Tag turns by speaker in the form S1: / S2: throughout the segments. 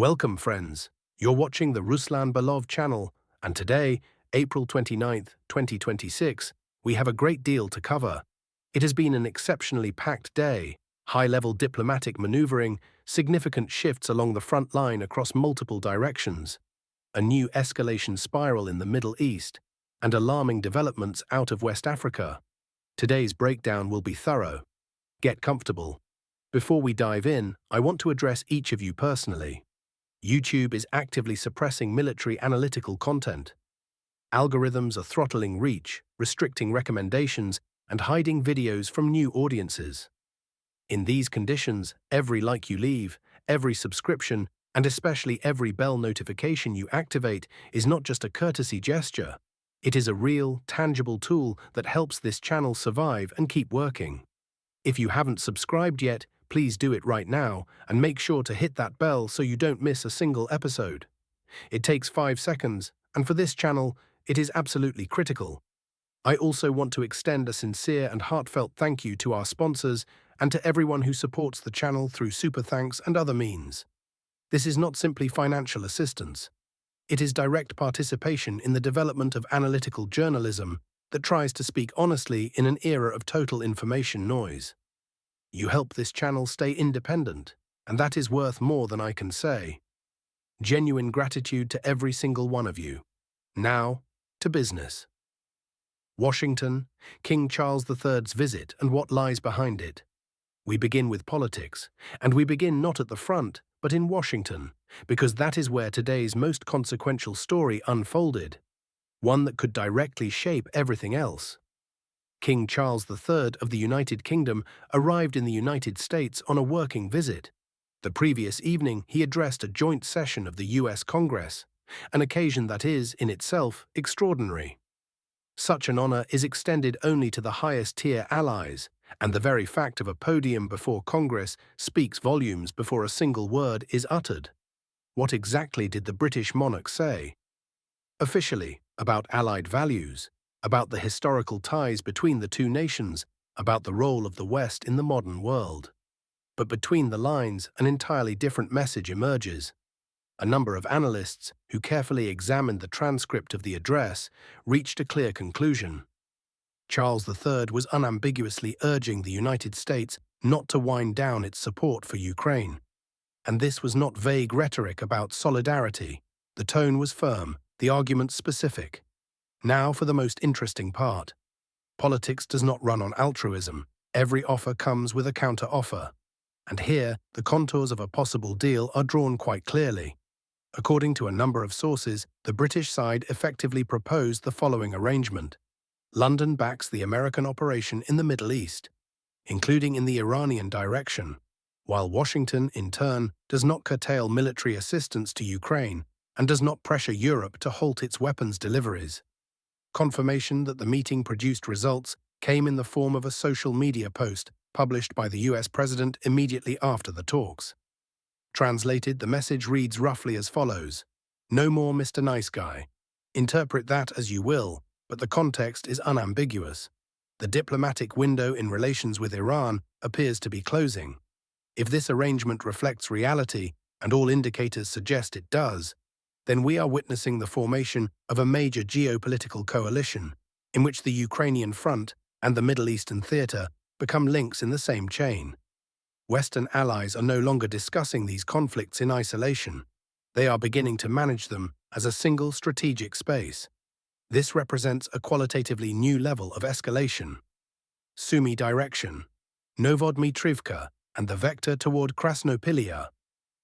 S1: Welcome, friends. You're watching the Ruslan Belov channel, and today, April 29th, 2026, we have a great deal to cover. It has been an exceptionally packed day, high-level diplomatic maneuvering, significant shifts along the front line across multiple directions, a new escalation spiral in the Middle East, and alarming developments out of West Africa. Today's breakdown will be thorough. Get comfortable. Before we dive in, I want to address each of you personally. YouTube is actively suppressing military analytical content. Algorithms are throttling reach, restricting recommendations, and hiding videos from new audiences. In these conditions, every like you leave, every subscription, and especially every bell notification you activate is not just a courtesy gesture. It is a real, tangible tool that helps this channel survive and keep working. If you haven't subscribed yet, please do it right now and make sure to hit that bell so you don't miss a single episode. It takes 5 seconds, and for this channel, it is absolutely critical. I also want to extend a sincere and heartfelt thank you to our sponsors and to everyone who supports the channel through super thanks and other means. This is not simply financial assistance. It is direct participation in the development of analytical journalism that tries to speak honestly in an era of total information noise. You help this channel stay independent, and that is worth more than I can say. Genuine gratitude to every single one of you. Now, to business. Washington, King Charles III's visit and what lies behind it. We begin with politics, and we begin not at the front, but in Washington, because that is where today's most consequential story unfolded, one that could directly shape everything else. King Charles III of the United Kingdom arrived in the United States on a working visit. The previous evening, he addressed a joint session of the US Congress, an occasion that is, in itself, extraordinary. Such an honor is extended only to the highest-tier allies, and the very fact of a podium before Congress speaks volumes before a single word is uttered. What exactly did the British monarch say? Officially, about Allied values, about the historical ties between the two nations, about the role of the West in the modern world. But between the lines, an entirely different message emerges. A number of analysts, who carefully examined the transcript of the address, reached a clear conclusion. Charles III was unambiguously urging the United States not to wind down its support for Ukraine. And this was not vague rhetoric about solidarity. The tone was firm, the argument specific. Now for the most interesting part. Politics does not run on altruism. Every offer comes with a counter-offer. And here, the contours of a possible deal are drawn quite clearly. According to a number of sources, the British side effectively proposed the following arrangement. London backs the American operation in the Middle East, including in the Iranian direction, while Washington, in turn, does not curtail military assistance to Ukraine and does not pressure Europe to halt its weapons deliveries. Confirmation that the meeting produced results came in the form of a social media post published by the US President immediately after the talks. Translated, the message reads roughly as follows: "No more Mr. Nice Guy. Interpret that as you will, but the context is unambiguous. The diplomatic window in relations with Iran appears to be closing. If this arrangement reflects reality, and all indicators suggest it does, then we are witnessing the formation of a major geopolitical coalition in which the Ukrainian front and the Middle Eastern theater become links in the same chain. Western allies are no longer discussing these conflicts in isolation. They are beginning to manage them as a single strategic space. This represents a qualitatively new level of escalation. Sumy direction, Novodmitrivka, and the vector toward Krasnopilya.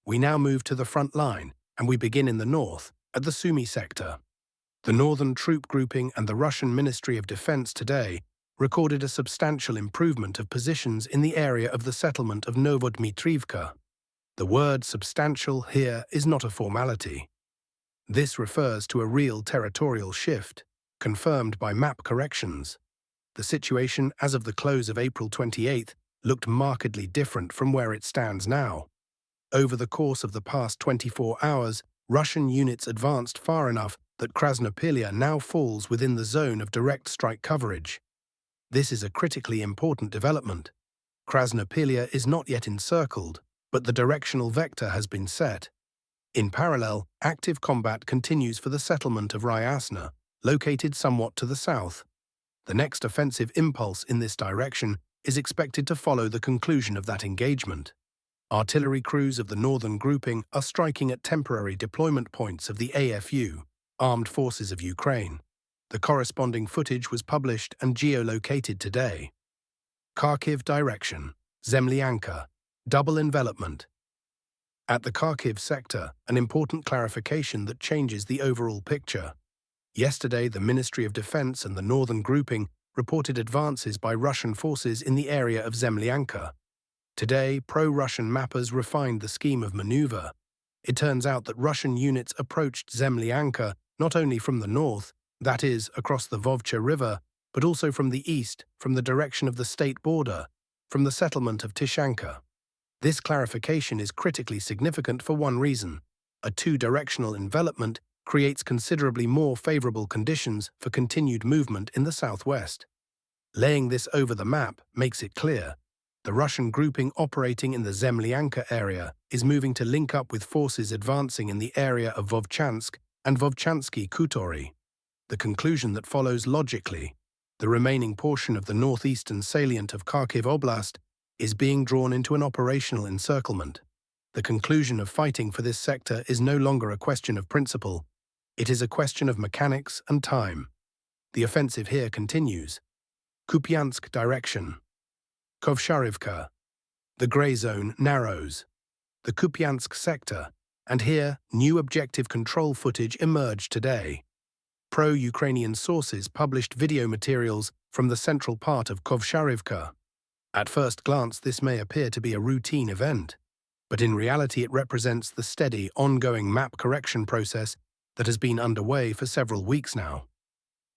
S1: We now move to the front line, and we begin in the north, at the Sumy sector. The northern troop grouping and the Russian Ministry of Defense today recorded a substantial improvement of positions in the area of the settlement of Novodmitrivka. The word substantial here is not a formality. This refers to a real territorial shift, confirmed by map corrections. The situation as of the close of April 28th looked markedly different from where it stands now. Over the course of the past 24 hours, Russian units advanced far enough that Krasnopilya now falls within the zone of direct strike coverage. This is a critically important development. Krasnopilya is not yet encircled, but the directional vector has been set. In parallel, active combat continues for the settlement of Ryasna, located somewhat to the south. The next offensive impulse in this direction is expected to follow the conclusion of that engagement. Artillery crews of the northern grouping are striking at temporary deployment points of the AFU, Armed Forces of Ukraine. The corresponding footage was published and geolocated today. Kharkiv direction, Zemlyanka, double envelopment. At the Kharkiv sector, an important clarification that changes the overall picture. Yesterday, the Ministry of Defense and the northern grouping reported advances by Russian forces in the area of Zemlyanka. Today, pro-Russian mappers refined the scheme of maneuver. It turns out that Russian units approached Zemlyanka not only from the north, that is, across the Vovcha River, but also from the east, from the direction of the state border, from the settlement of Tishanka. This clarification is critically significant for one reason. A two-directional envelopment creates considerably more favorable conditions for continued movement in the southwest. Laying this over the map makes it clear. The Russian grouping operating in the Zemlyanka area is moving to link up with forces advancing in the area of Vovchansk and Vovchansky Khutori. The conclusion that follows logically, the remaining portion of the northeastern salient of Kharkiv Oblast is being drawn into an operational encirclement. The conclusion of fighting for this sector is no longer a question of principle. It is a question of mechanics and time. The offensive here continues. Kupansk direction. Kovsharivka. The grey zone narrows. The Kupansk sector, and here new objective control footage emerged today. Pro-Ukrainian sources published video materials from the central part of Kovsharivka. At first glance, this may appear to be a routine event, but in reality it represents the steady, ongoing map correction process that has been underway for several weeks now.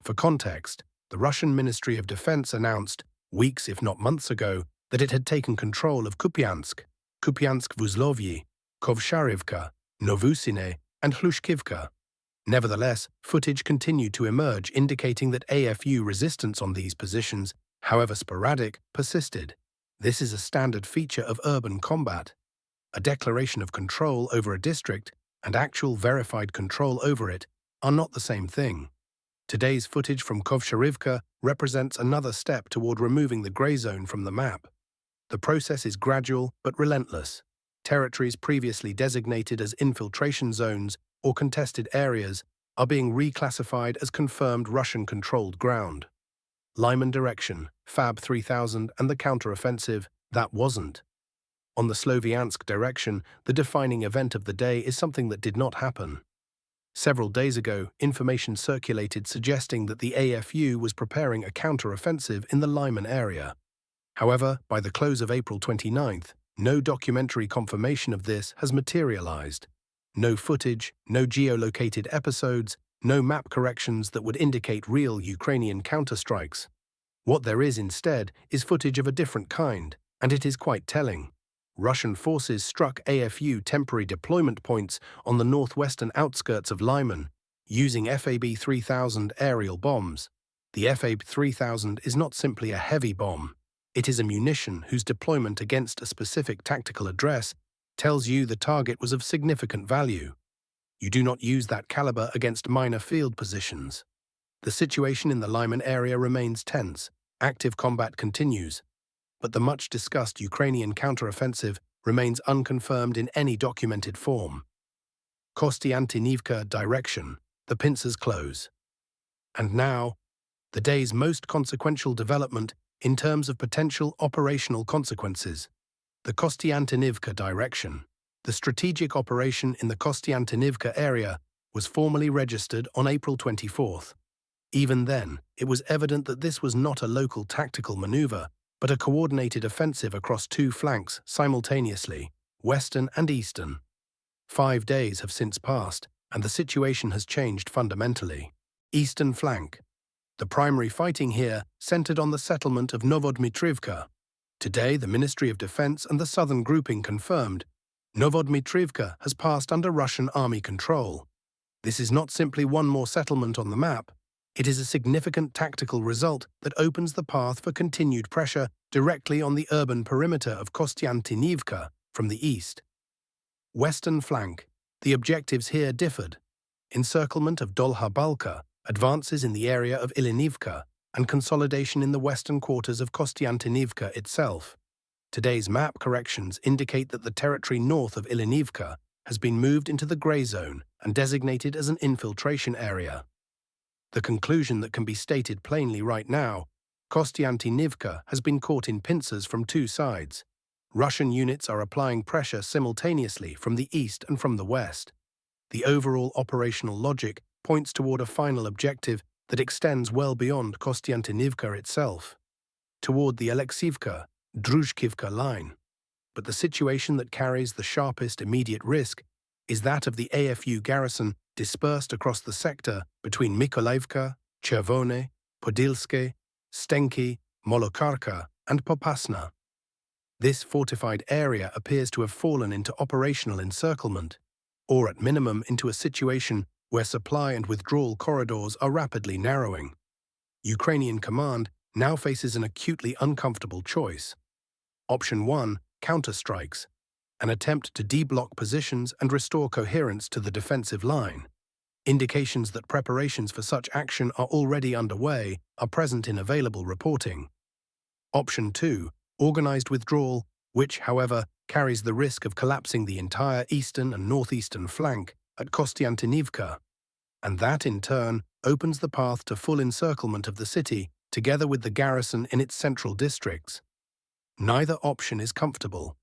S1: For context, the Russian Ministry of Defense announced, weeks if not months ago, that it had taken control of Kupiansk, Kupiansk-Vuzlovyi, Kovsharivka, Novusine, and Hlushkivka. Nevertheless, footage continued to emerge indicating that AFU resistance on these positions, however sporadic, persisted. This is a standard feature of urban combat. A declaration of control over a district and actual verified control over it are not the same thing. Today's footage from Kovsharivka represents another step toward removing the grey zone from the map. The process is gradual but relentless. Territories previously designated as infiltration zones or contested areas are being reclassified as confirmed Russian-controlled ground. Lyman direction, Fab 3000 and the counter-offensive, that wasn't. On the Sloviansk direction, the defining event of the day is something that did not happen. Several days ago, information circulated suggesting that the AFU was preparing a counter-offensive in the Lyman area. However, by the close of April 29th, no documentary confirmation of this has materialized. No footage, no geolocated episodes, no map corrections that would indicate real Ukrainian counterstrikes. What there is instead is footage of a different kind, and it is quite telling. Russian forces struck AFU temporary deployment points on the northwestern outskirts of Lyman, using FAB-3000 aerial bombs. The FAB-3000 is not simply a heavy bomb. It is a munition whose deployment against a specific tactical address tells you the target was of significant value. You do not use that caliber against minor field positions. The situation in the Lyman area remains tense. Active combat continues, but the much-discussed Ukrainian counteroffensive remains unconfirmed in any documented form. Kostyantynivka direction, the pincers close. And now, the day's most consequential development in terms of potential operational consequences. The Kostyantynivka direction. The strategic operation in the Kostyantynivka area was formally registered on April 24th. Even then, it was evident that this was not a local tactical maneuver, but a coordinated offensive across two flanks simultaneously, western and eastern. 5 days have since passed, and the situation has changed fundamentally. Eastern flank. The primary fighting here centered on the settlement of Novodmitrivka. Today, the Ministry of Defense and the southern grouping confirmed Novodmitrivka has passed under Russian army control. This is not simply one more settlement on the map. It is a significant tactical result that opens the path for continued pressure directly on the urban perimeter of Kostyantynivka from the east. Western flank. The objectives here differed. Encirclement of Dolha Balka, advances in the area of Ilinivka, and consolidation in the western quarters of Kostyantynivka itself. Today's map corrections indicate that the territory north of Ilinivka has been moved into the grey zone and designated as an infiltration area. The conclusion that can be stated plainly right now: Kostyantynivka has been caught in pincers from two sides. Russian units are applying pressure simultaneously from the east and from the west. The overall operational logic points toward a final objective that extends well beyond Kostyantynivka itself, toward the Alexiivka-Druzhkivka line. But the situation that carries the sharpest immediate risk is that of the AFU garrison dispersed across the sector between Mykolaiivka, Chervone, Podilske, Stenki, Molokarka, and Popasna. This fortified area appears to have fallen into operational encirclement, or at minimum into a situation where supply and withdrawal corridors are rapidly narrowing. Ukrainian command now faces an acutely uncomfortable choice. Option 1, counterstrikes, an attempt to deblock positions and restore coherence to the defensive line. Indications that preparations for such action are already underway are present in available reporting. Option 2, organized withdrawal, which, however, carries the risk of collapsing the entire eastern and northeastern flank at Kostyantynivka, and that, in turn, opens the path to full encirclement of the city, together with the garrison in its central districts. Neither option is comfortable.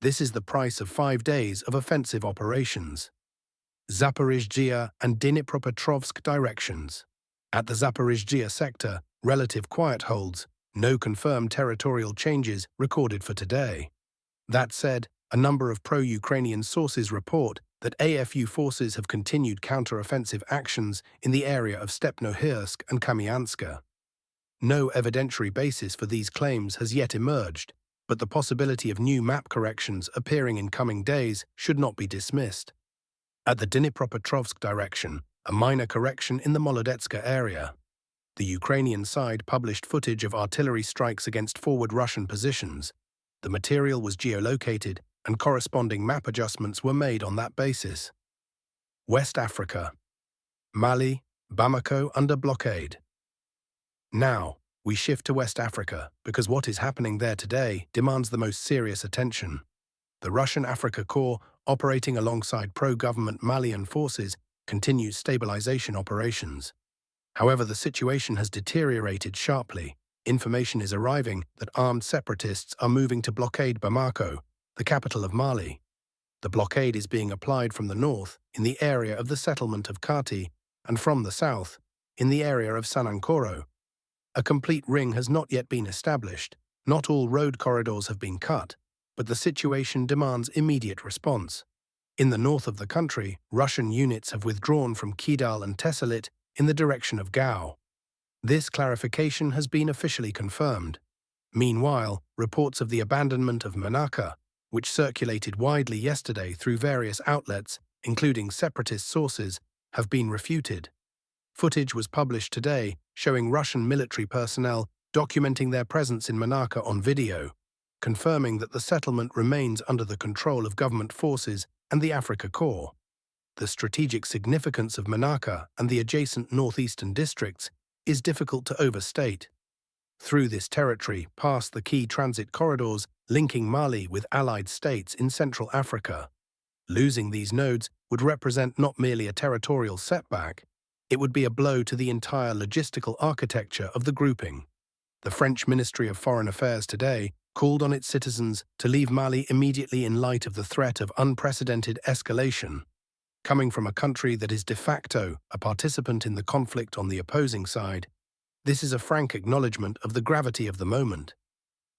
S1: This is the price of 5 days of offensive operations. Zaporizhzhia and Dnipropetrovsk directions. At the Zaporizhzhia sector, relative quiet holds, no confirmed territorial changes recorded for today. That said, a number of pro-Ukrainian sources report that AFU forces have continued counter-offensive actions in the area of Stepnohirsk and Kamyanska. No evidentiary basis for these claims has yet emerged, but the possibility of new map corrections appearing in coming days should not be dismissed. At the Dnipropetrovsk direction, a minor correction in the Molodetska area. The Ukrainian side published footage of artillery strikes against forward Russian positions. The material was geolocated, and corresponding map adjustments were made on that basis. West Africa. Mali, Bamako under blockade. Now, we shift to West Africa because what is happening there today demands the most serious attention. The Russian Africa Corps, operating alongside pro-government Malian forces, continues stabilization operations. However, the situation has deteriorated sharply. Information is arriving that armed separatists are moving to blockade Bamako, the capital of Mali. The blockade is being applied from the north, in the area of the settlement of Kati, and from the south, in the area of Sanankoro. A complete ring has not yet been established. Not all road corridors have been cut, but the situation demands immediate response. In the north of the country, Russian units have withdrawn from Kidal and Tessalit in the direction of Gao. This clarification has been officially confirmed. Meanwhile, reports of the abandonment of Manaka, which circulated widely yesterday through various outlets, including separatist sources, have been refuted. Footage was published today showing Russian military personnel documenting their presence in Manaka on video, confirming that the settlement remains under the control of government forces and the Africa Corps. The strategic significance of Manaka and the adjacent northeastern districts is difficult to overstate. Through this territory pass the key transit corridors linking Mali with allied states in Central Africa. Losing these nodes would represent not merely a territorial setback, it would be a blow to the entire logistical architecture of the grouping. The French Ministry of Foreign Affairs today called on its citizens to leave Mali immediately in light of the threat of unprecedented escalation. Coming from a country that is de facto a participant in the conflict on the opposing side, this is a frank acknowledgement of the gravity of the moment.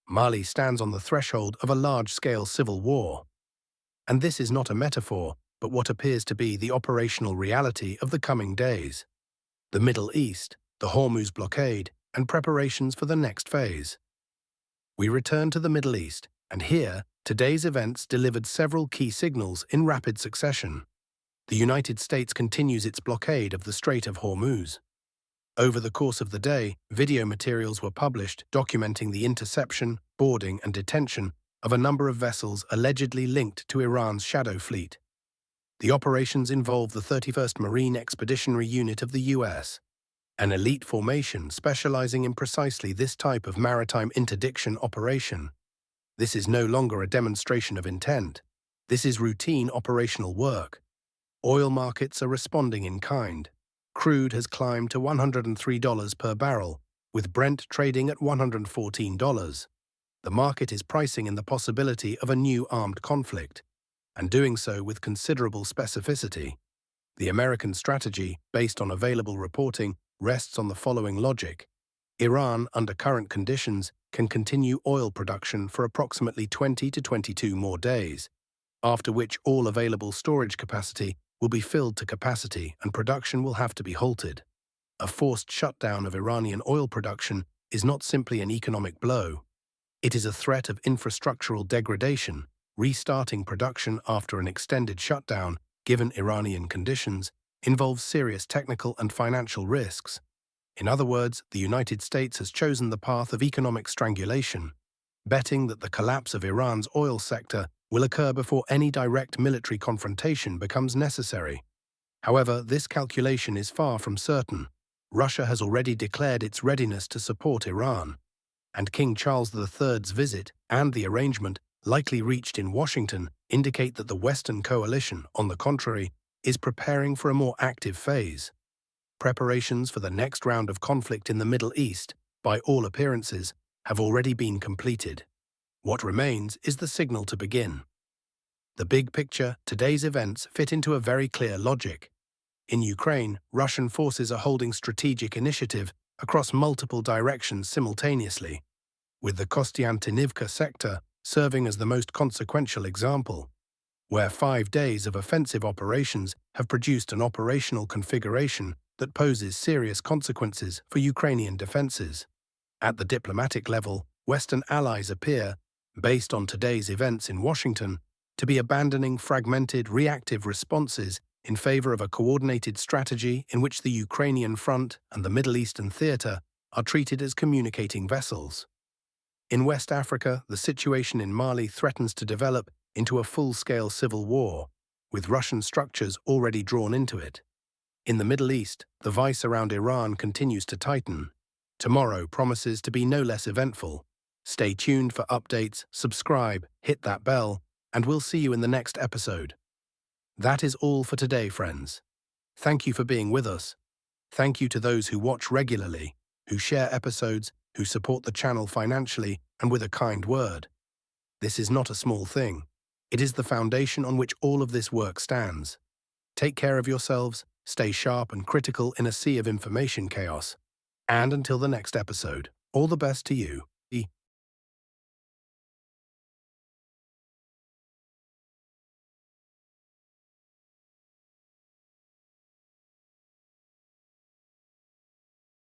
S1: Mali stands on the threshold of a large-scale civil war. And this is not a metaphor, but what appears to be the operational reality of the coming days. The Middle East, the Hormuz blockade, and preparations for the next phase. We return to the Middle East, and here, today's events delivered several key signals in rapid succession. The United States continues its blockade of the Strait of Hormuz. Over the course of the day, video materials were published documenting the interception, boarding, and detention of a number of vessels allegedly linked to Iran's shadow fleet. The operations involve the 31st Marine Expeditionary Unit of the US, an elite formation specializing in precisely this type of maritime interdiction operation. This is no longer a demonstration of intent. This is routine operational work. Oil markets are responding in kind. Crude has climbed to $103 per barrel, with Brent trading at $114. The market is pricing in the possibility of a new armed conflict, and doing so with considerable specificity. The American strategy, based on available reporting, rests on the following logic. Iran, under current conditions, can continue oil production for approximately 20 to 22 more days, after which all available storage capacity will be filled to capacity and production will have to be halted. A forced shutdown of Iranian oil production is not simply an economic blow. It is a threat of infrastructural degradation. Restarting production after an extended shutdown, given Iranian conditions, involves serious technical and financial risks. In other words, the United States has chosen the path of economic strangulation, betting that the collapse of Iran's oil sector will occur before any direct military confrontation becomes necessary. However, this calculation is far from certain. Russia has already declared its readiness to support Iran, and King Charles III's visit and the arrangement likely reached in Washington indicate that the Western coalition, on the contrary, is preparing for a more active phase. Preparations for the next round of conflict in the Middle East, by all appearances, have already been completed. What remains is the signal to begin. The big picture, today's events fit into a very clear logic. In Ukraine, Russian forces are holding strategic initiative across multiple directions simultaneously, with the Kostyantynivka sector serving as the most consequential example, where 5 days of offensive operations have produced an operational configuration that poses serious consequences for Ukrainian defenses. At the diplomatic level, Western allies appear, based on today's events in Washington, to be abandoning fragmented, reactive responses in favor of a coordinated strategy in which the Ukrainian front and the Middle Eastern theater are treated as communicating vessels. In West Africa, the situation in Mali threatens to develop into a full-scale civil war, with Russian structures already drawn into it. In the Middle East, the vice around Iran continues to tighten. Tomorrow promises to be no less eventful. Stay tuned for updates, subscribe, hit that bell, and we'll see you in the next episode. That is all for today, friends. Thank you for being with us. Thank you to those who watch regularly, who share episodes, who support the channel financially and with a kind word. This is not a small thing. It is the foundation on which all of this work stands. Take care of yourselves, stay sharp and critical in a sea of information chaos. And until the next episode, all the best to you.